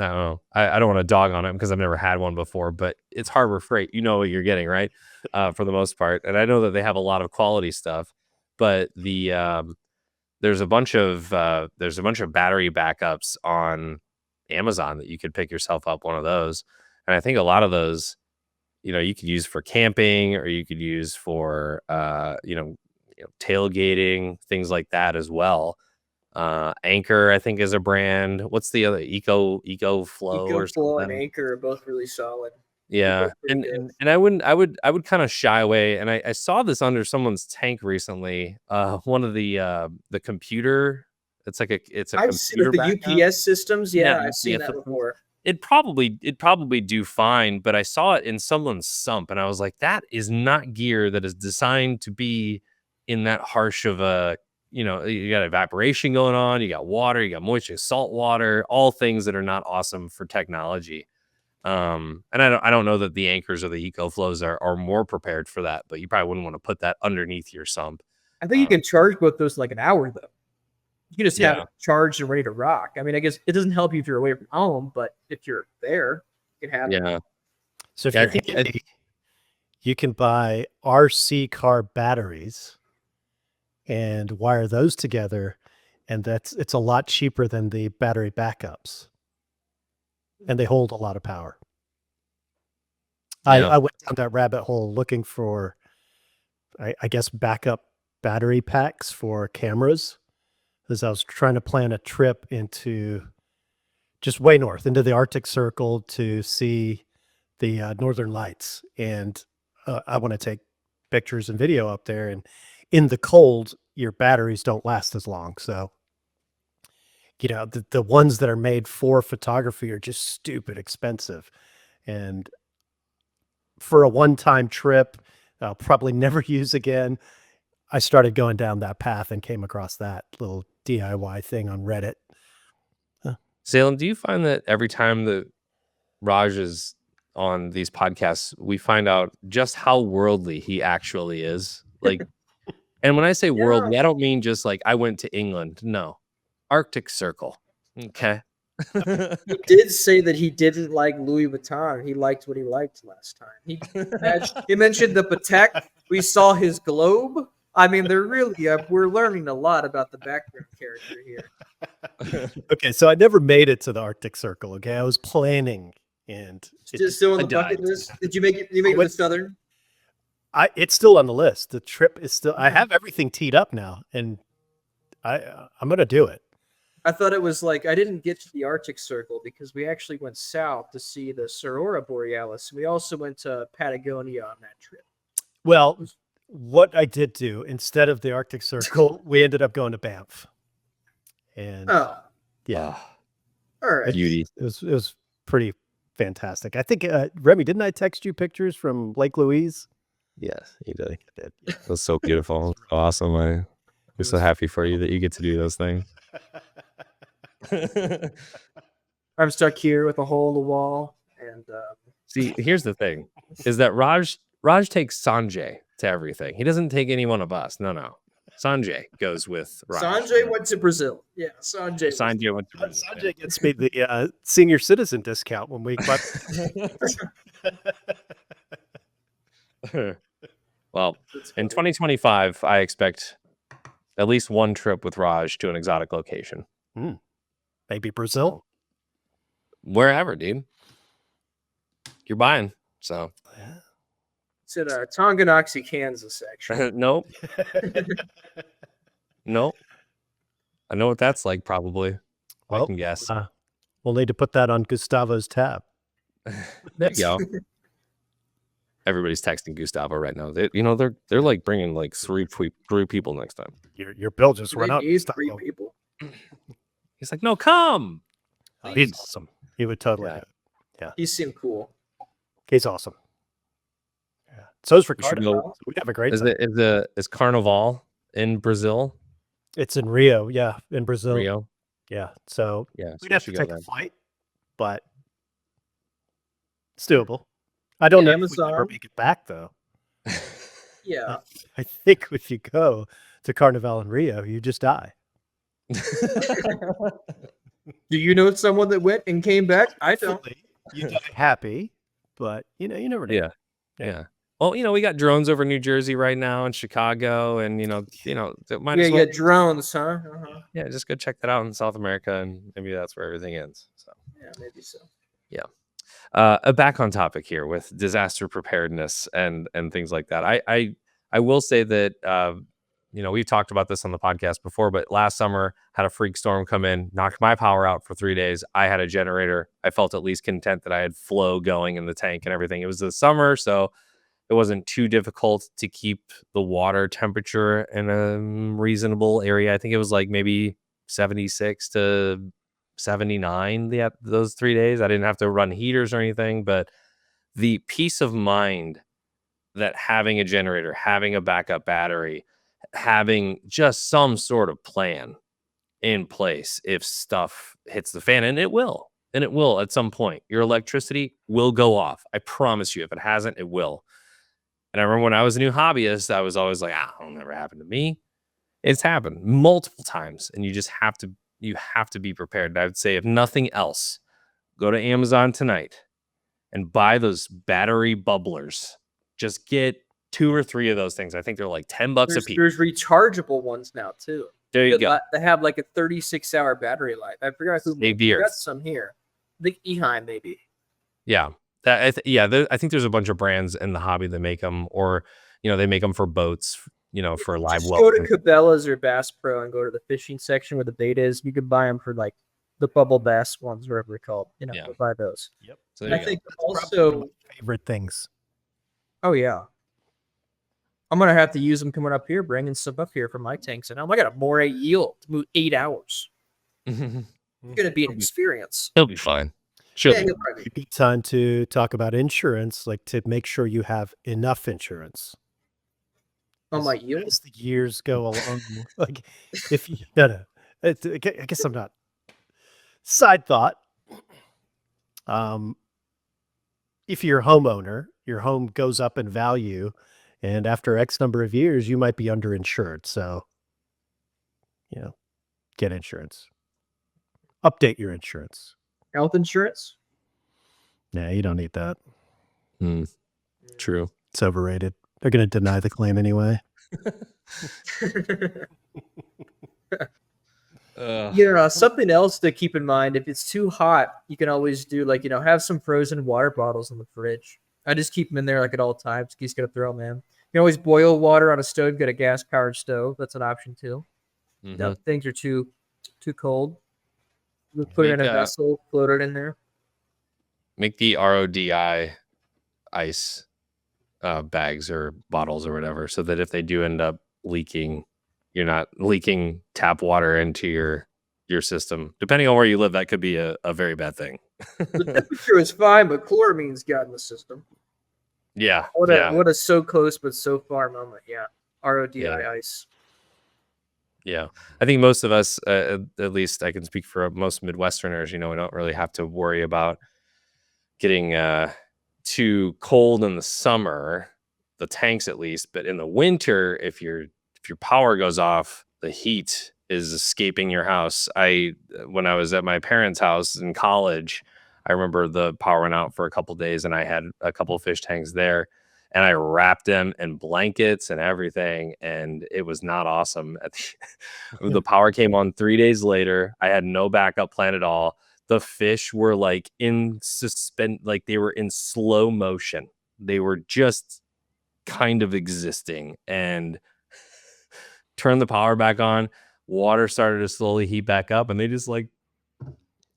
I don't know. I don't want to dog on it because I've never had one before, but it's Harbor Freight. You know what you're getting, right? For the most part, and I know that they have a lot of quality stuff, but there's a bunch of battery backups on Amazon that you could pick yourself up one of those. And I think a lot of those, you could use for camping, or you could use for, tailgating, things like that as well. Anchor, I think, is a brand. What's the other? EcoFlow or EcoFlow something? and Anchor are both really solid. Yeah, and I would kind of shy away. And I saw this under someone's tank recently. One of the computer. It's a I've seen computer the backup. UPS systems. Yeah, I've seen that before. It'd probably do fine, but I saw it in someone's sump, and I was like, that is not gear that is designed to be in that harsh of a, you got evaporation going on, you got water, you got moisture, salt water, all things that are not awesome for technology. And I don't know that the Anchors or the EcoFlows are more prepared for that, but you probably wouldn't want to put that underneath your sump. I think you can charge both those like an hour though. You can just have it charged and ready to rock. I mean, I guess it doesn't help you if you're away from home, but if you're there, you can have it. So if you're handy, you can buy RC car batteries and wire those together, and it's a lot cheaper than the battery backups, and they hold a lot of power. I went down that rabbit hole looking for, I guess, backup battery packs for cameras, as I was trying to plan a trip into just way north into the Arctic Circle to see the Northern Lights. And I want to take pictures and video up there. And in the cold, your batteries don't last as long. So, the ones that are made for photography are just stupid expensive. And for a one-time trip, I'll probably never use again. I started going down that path and came across that little DIY thing on Reddit. Salem, do you find that every time that Raj is on these podcasts, we find out just how worldly he actually is? Like, and when I say worldly, I don't mean just like I went to England. No, Arctic Circle. Okay. He did say that he didn't like Louis Vuitton. He liked what he liked last time. He mentioned the Patek. We saw his globe. I mean, they're really, we're learning a lot about the background character here. Okay, so I never made it to the Arctic Circle, okay? I was planning, and It's still on the bucket list? Did you make it to the Southern? It's still on the list. The trip is still, I have everything teed up now, and I'm going to do it. I thought it was like, I didn't get to the Arctic Circle because we actually went south to see the Aurora Borealis. We also went to Patagonia on that trip. Well, what I did do, instead of the Arctic Circle, we ended up going to Banff. And all right. Beauty. It was pretty fantastic. I think, Remy, didn't I text you pictures from Lake Louise? Yes, you did. I did. It was so beautiful. Awesome. I'm so happy for you that you get to do those things. I'm stuck here with a hole in the wall, and See, here's the thing: is that Raj takes Sanjay to everything. He doesn't take any one of us. No. Sanjay goes with Raj. Sanjay went to Brazil. Yeah, Sanjay went to Brazil. Sanjay gets me the senior citizen discount when we bought. Well, That's in funny. 2025, I expect at least one trip with Raj to an exotic location. Maybe Brazil. Wherever, dude. You're buying. So It's in Tonganoxie, Kansas, actually. nope. Nope. I know what that's like, probably. I can guess. We'll need to put that on Gustavo's tab. There you go. Everybody's texting Gustavo right now. They're like bringing like three people next time. Your bill just went up. He's 3 people. He's like, no, come. Oh, he's awesome. He would totally. Yeah. He seemed cool. He's awesome. Yeah. So is We should Ricardo. go. We'd have a great Is time. is Carnival in Brazil? It's in Rio. Yeah, in Brazil. Rio. Yeah. So Yeah. we'd have to should go take then. a flight, but it's doable. I don't know if we ever Amazon. make it back though. Yeah. I think if you go to Carnival in Rio, you just die. Do you know someone that went and came back? I don't. Hopefully, you die happy, but you never know. Yeah. Well, we got drones over New Jersey right now in Chicago, and might Yeah, as you well. got drones, huh? Uh-huh. Yeah, just go check that out in South America, and maybe that's where everything ends. So. Yeah, maybe so. Back on topic here with disaster preparedness and things like that. I will say that we've talked about this on the podcast before, but last summer had a freak storm come in, knocked my power out for 3 days. I had a generator. I felt at least content that I had flow going in the tank and everything. It was the summer, so it wasn't too difficult to keep the water temperature in a reasonable area. I think it was like maybe 76 to 79 those 3 days. I didn't have to run heaters or anything, but the peace of mind that having a generator, having a backup battery, having just some sort of plan in place if stuff hits the fan, and it will at some point. Your electricity will go off. I promise you. If it hasn't, it will. And I remember when I was a new hobbyist, I was always like, it'll never happen to me. It's happened multiple times, and you just have to be prepared. And I would say, if nothing else, go to Amazon tonight and buy those battery bubblers. Just get 2 or 3 of those things. I think they're like $10 a piece. There's rechargeable ones now too. There you go. They have like a 36-hour battery life. I forgot who Save the got earth. some here. I think Eheim maybe. Yeah. I think there's a bunch of brands in the hobby that make them, or they make them for boats, for live Just well. go to Cabela's or Bass Pro and go to the fishing section where the bait is. You can buy them for like the bubble bass ones, whatever they're called. Yeah. Buy those. Yep. So I there you think Probably one also. of my favorite things. Oh yeah. I'm gonna have to use them coming up here, bringing some up here for my tanks, and I got a moray yield to move 8 hours. go. It's gonna be an experience. He'll be fine. Sure. Yeah, he'll probably be- It's time to talk about insurance, like to make sure you have enough insurance. on my yield. As the years go along, like if you no, I guess I'm not. Side thought. If you're a homeowner, your home goes up in value, and after X number of years, you might be underinsured. So, get insurance. Update your insurance. Health insurance. Nah, you don't need that. True. It's overrated. They're going to deny the claim anyway. Something else to keep in mind: if it's too hot, you can always do have some frozen water bottles in the fridge. I just keep them in there like at all times. You just gotta throw them in. You can always boil water on a stove. Get a gas powered stove. That's an option too. Mhm. If things are too cold, you put it in a Make, vessel, float it in there. Make the RODI ice bags or bottles or whatever, so that if they do end up leaking, you're not leaking tap water into your system. Depending on where you live, that could be a very bad thing. The temperature is fine, but chloramine's got in the system. Yeah. What a so close but so far moment. Yeah. RODI ice. Yeah. I think most of us, at least I can speak for most Midwesterners, we don't really have to worry about getting too cold in the summer, the tanks at least. But in the winter, if your power goes off, the heat is escaping your house. When I was at my parents' house in college, I remember the power went out for a couple days, and I had a couple of fish tanks there, and I wrapped them in blankets and everything, and it was not awesome. The power came on 3 days later. I had no backup plan at all. The fish were like like they were in slow motion. They were just kind of existing, and turned the power back on. Water started to slowly heat back up, and they just like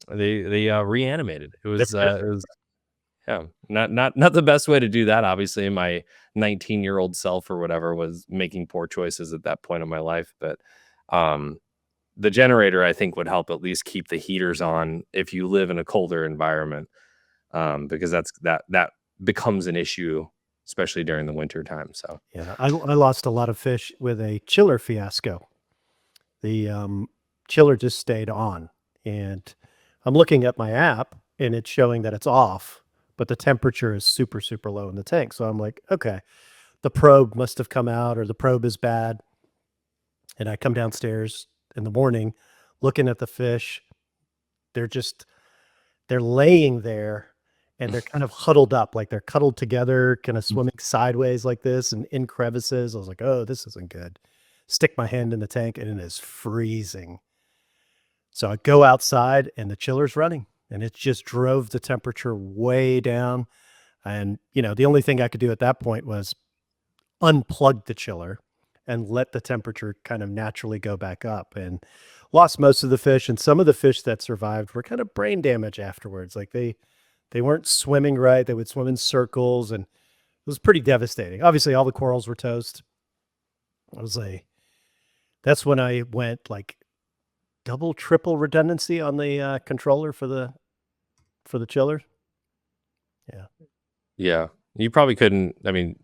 they reanimated. It was yeah, not the best way to do that. Obviously, my 19-year-old self or whatever was making poor choices at that point in my life, but the generator, I think, would help at least keep the heaters on if you live in a colder environment, because that becomes an issue, especially during the winter time. So Yeah, I lost a lot of fish with a chiller fiasco. The chiller just stayed on, and I'm looking at my app, and it's showing that it's off, but the temperature is super, super low in the tank. So I'm like, okay, the probe must have come out, or the probe is bad. And I come downstairs in the morning, looking at the fish. They're laying there, and they're kind of huddled up, like they're cuddled together, kind of swimming sideways like this and in crevices. I was like, oh, this isn't good. Stick my hand in the tank, and it is freezing. So I go outside, and the chiller's running, and it just drove the temperature way down. And, the only thing I could do at that point was unplug the chiller and let the temperature kind of naturally go back up, and lost most of the fish. And some of the fish that survived were kind of brain damage afterwards. Like they weren't swimming right. They would swim in circles, and it was pretty devastating. Obviously all the corals were toast. That's when I went like double, triple redundancy on the controller for the chiller. Yeah. yeah, you probably couldn't. I mean,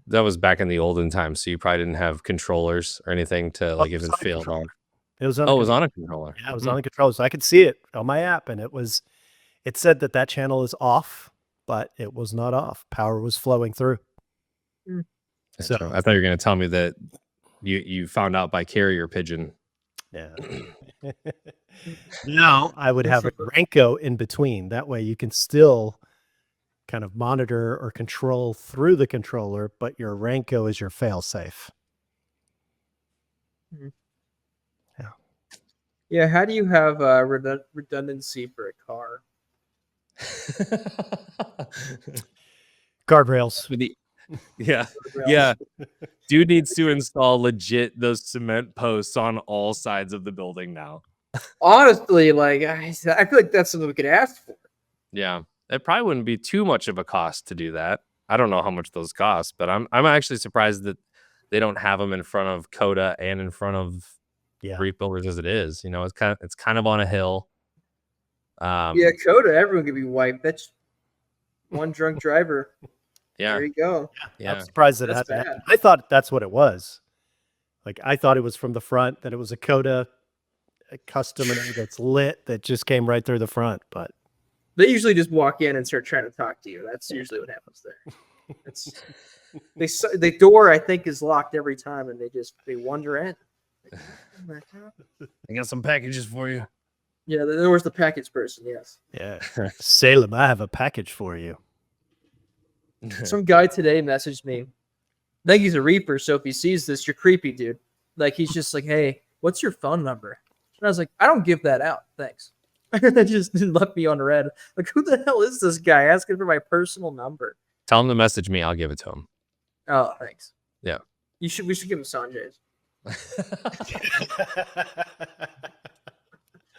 that was back in the olden times, so you probably didn't have controllers or anything to like if it failed on. It was on Oh, it was on a controller. Yeah, it was on the controller, so I could see it on my app, and it said that channel is off, but it was not off. Power was flowing through. So I thought you were going to tell me that you found out by carrier pigeon. Yeah. No, I would have a Renko in between. That way you can still kind of monitor or control through the controller, but your Renko is your fail-safe. Yeah. Yeah, how do you have redundancy for a car? Guardrails. Yeah. Dude needs to install legit those cement posts on all sides of the building now. Honestly, like I feel like that's something we could ask for. Yeah, it probably wouldn't be too much of a cost to do that. I don't know how much those cost, but I'm actually surprised that they don't have them in front of Coda and in front of Reef Builders as it is. It's kind of on a hill. Yeah, Coda, everyone could be wiped. That's one drunk driver. Yeah, there you go. Yeah. I'm surprised that it hasn't happened. I thought that's what it was. Like I thought it was from the front, that it was a Coda, a custom that's lit that just came right through the front. But they usually just walk in and start trying to talk to you. That's usually what happens there. The door, I think, is locked every time, and they wander in. I got some packages for you. Yeah, there was the package person. Yes. Yeah, Salem, I have a package for you. Some guy today messaged me. I think he's a reaper, so if he sees this, you're creepy, dude. Like he's just like, hey, what's your phone number? And I was like, I don't give that out. Thanks. That just left me on red. Like, who the hell is this guy asking for my personal number? Tell him to message me. I'll give it to him. Oh, thanks. Yeah. We should give him Sanjay's.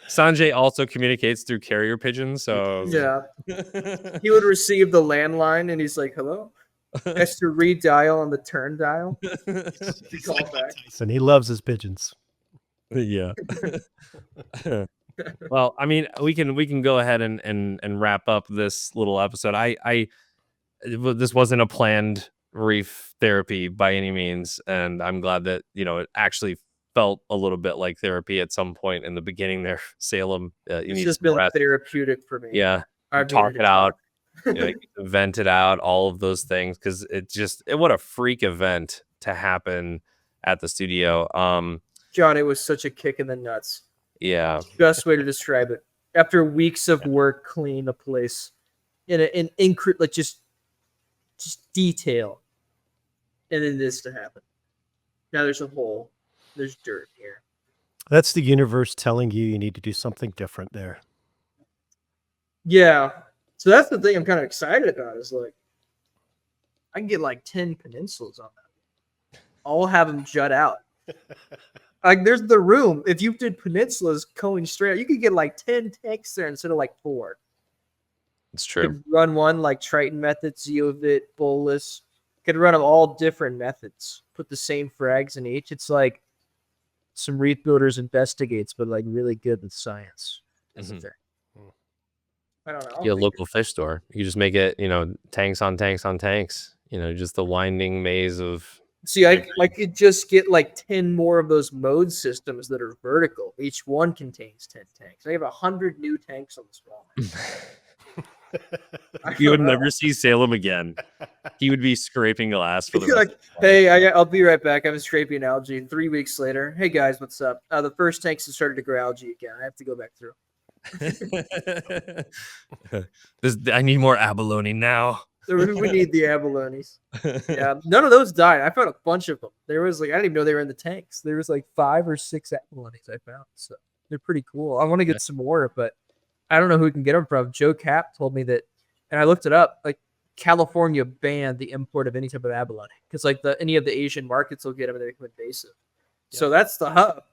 Sanjay also communicates through carrier pigeon, so yeah, he would receive the landline, and he's like, "Hello," has to redial on the turn dial. And he loves his pigeons. Yeah. Well, I mean, we can go ahead and wrap up this little episode. This wasn't a planned reef therapy by any means, and I'm glad that it actually felt a little bit like therapy at some point in the beginning there. Salem, you It's need just some been rest. therapeutic for me. Yeah, you I've talk needed it to out, talk. you vent it out, all of those things, because what a freak event to happen at the studio. John, it was such a kick in the nuts. Yeah, Best way to describe it. After weeks of work cleaning the place in like just detail, and then this to happen. Now there's a hole. There's dirt here. That's the universe telling you need to do something different there. Yeah. So that's the thing I'm kind of excited about is like I can get like 10 peninsulas on that. I'll have them jut out. Like there's the room. If you did peninsulas going straight out, you could get like 10 tanks there instead of like 4. it's You true. could run one like Triton method, Zeovit, Bolus. Could run them all different methods. Put the same frags in each. It's like some Reef Builders investigates, but like really good with science. That's the thing. I don't know. Be a local fish store. You just make it, tanks on tanks on tanks. Just the winding maze of. See, I could just get like 10 more of those mode systems that are vertical. Each one contains 10 tanks. I have 100 new tanks on this wall. You would never see Salem again. He would be scraping glass for the rest like, of the hey, I'll be right back. I'm scraping algae. 3 weeks later, hey guys, what's up? The first tanks have started to grow algae again. I have to go back through. I need more abalone now. We need the abalones. Yeah, none of those died. I found a bunch of them. There was like I didn't even know they were in the tanks. There was like 5 or 6 abalones I found. So they're pretty cool. I want to get some more, but I don't know who can get them from. Joe Cap told me that, and I looked it up. Like California banned the import of any type of abalone because like any of the Asian markets will get them and they become invasive. Yeah. So that's the hub.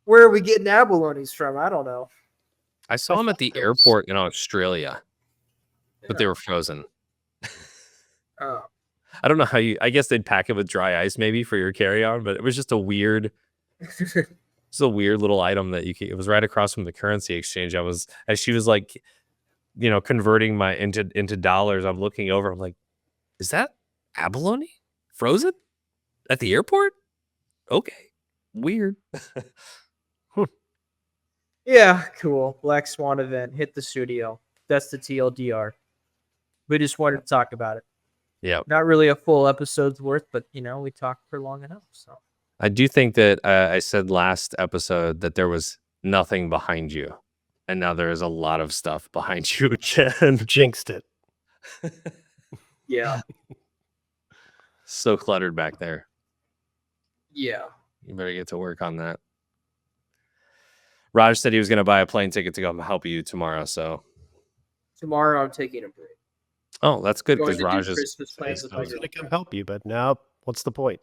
Where are we getting abalones from? I don't know. I saw them at the airport in Australia, but they were frozen. Oh. I don't know how I guess they'd pack it with dry ice maybe for your carry-on, but it was just a weird little item that it was right across from the currency exchange. As she was like, converting my into dollars, I'm looking over, I'm like, is that abalone frozen at the airport? Okay. Weird. Yeah, cool. Black Swan event hit the studio. That's the TLDR. We just wanted to talk about it. Yeah. Not really a full episode's worth, but we talked for long enough. So I do think that I said last episode that there was nothing behind you, and now there is a lot of stuff behind you, Jen. Jinxed it. Yeah. So cluttered back there. Yeah. You better get to work on that. Raj said he was going to buy a plane ticket to come help you tomorrow. So tomorrow I'm taking a break. Oh, that's good because Raj is. Christmas plans I was going to come help you, but now what's the point?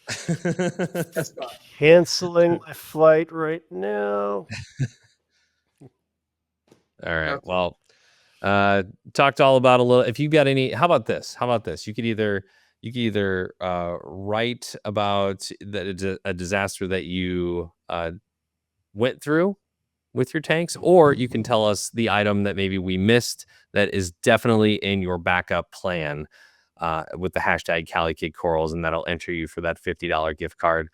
That's fine. Canceling my flight right now. All right. Well, talked all about a little. If you got any, how about this? You could either write about a disaster that you went through with your tanks, or you can tell us the item that maybe we missed that is definitely in your backup plan with the hashtag CaliKidCorals, and that'll enter you for that $50 gift card.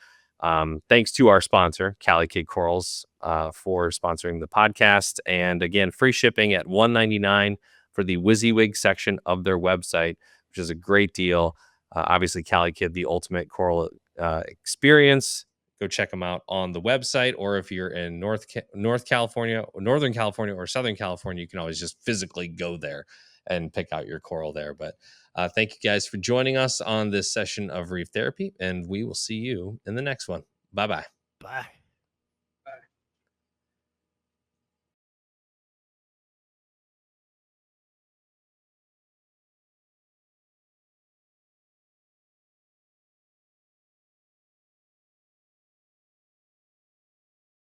Thanks to our sponsor, CaliKid Corals, for sponsoring the podcast. And again, free shipping at $199 for the WYSIWYG section of their website, which is a great deal. Obviously, CaliKid, the ultimate coral experience. Go check them out on the website, or if you're in Northern California, or Southern California, you can always just physically go there and pick out your coral there. But thank you guys for joining us on this session of Reef Therapy, and we will see you in the next one. Bye-bye. Bye.